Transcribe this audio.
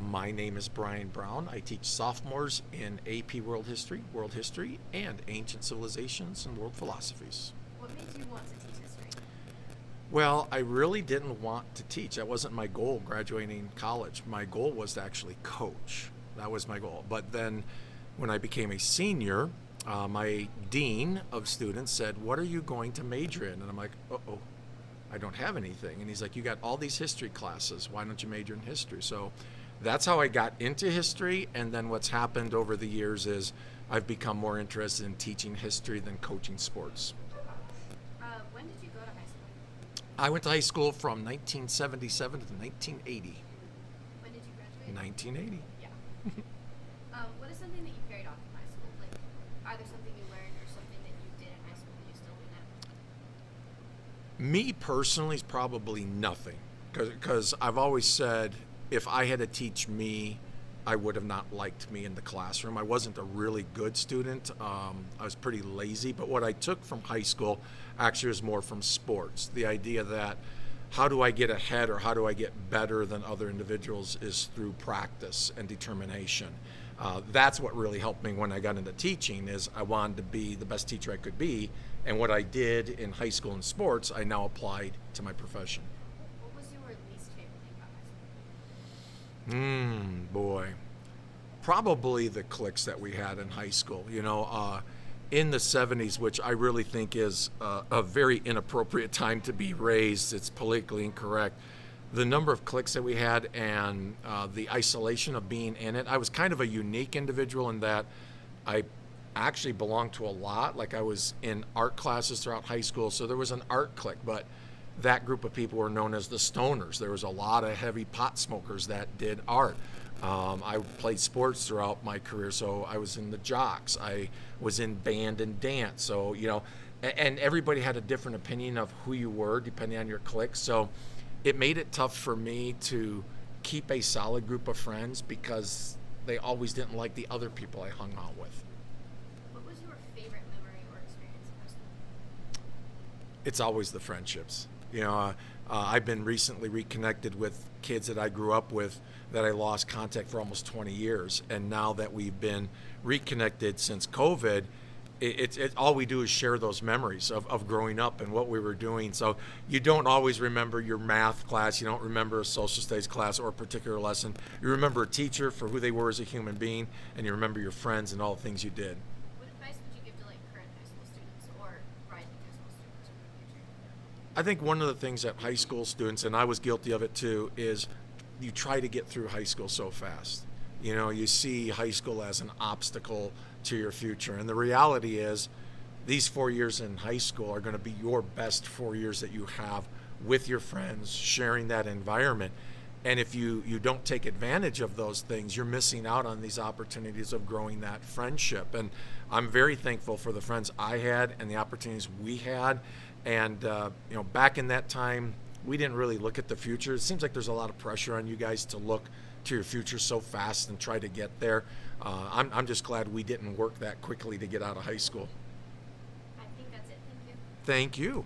My name is Brian Brown. I teach sophomores in AP World History, and Ancient Civilizations and World Philosophies. What made you want to teach history? Well, I really didn't want to teach. That wasn't my goal graduating college. My goal was to actually coach. That was my goal. But then when I became a senior, my dean of students said, "What are you going to major in?" And I'm like, "Uh-oh, I don't have anything." And he's like, "You got all these history classes. Why don't you major in history?" So that's how I got into history. And then what's happened over the years is I've become more interested in teaching history than coaching sports. When did you go to high school? I went to high school from 1977 to 1980. When did you graduate? 1980. Yeah. What is something that you carried off from high school? Like either something you learned or something that you did in high school that you still do now? Me personally is probably nothing, because I've always said if I had to teach me, I would have not liked me in the classroom. I wasn't a really good student. I was pretty lazy, but what I took from high school actually was more from sports. The idea that how do I get ahead or how do I get better than other individuals is through practice and determination. That's what really helped me when I got into teaching, is I wanted to be the best teacher I could be, and what I did in high school and sports I now applied to my profession. What was your least favorite thing about high school? Boy, probably the cliques that we had in high school. In the 70s, which I really think is a very inappropriate time to be raised. It's politically incorrect. The number of cliques that we had and the isolation of being in it. I was kind of a unique individual in that I actually belonged to a lot. Like I was in art classes throughout high school, so there was an art clique, but that group of people were known as the stoners. There was a lot of heavy pot smokers that did art. I played sports throughout my career, so I was in the jocks. I was in band and dance. So, and everybody had a different opinion of who you were depending on your clique. So it made it tough for me to keep a solid group of friends because they always didn't like the other people I hung out with. What was your favorite memory or experience in high school? It's always the friendships. I've been recently reconnected with kids that I grew up with that I lost contact for almost 20 years. And now that we've been reconnected since COVID, it's all we do is share those memories of growing up and what we were doing. So you don't always remember your math class, you don't remember a social studies class or a particular lesson. You remember a teacher for who they were as a human being, and you remember your friends and all the things you did. What advice would you give to current high school students or rising high school students in the future? I think one of the things that high school students, and I was guilty of it too, is you try to get through high school so fast. You see high school as an obstacle to your future. And the reality is these 4 years in high school are going to be your best 4 years that you have with your friends, sharing that environment. And if you don't take advantage of those things, you're missing out on these opportunities of growing that friendship. And I'm very thankful for the friends I had and the opportunities we had. And, back in that time, we didn't really look at the future. It seems like there's a lot of pressure on you guys to look to your future so fast and try to get there. I'm just glad we didn't work that quickly to get out of high school. I think that's it. Thank you. Thank you.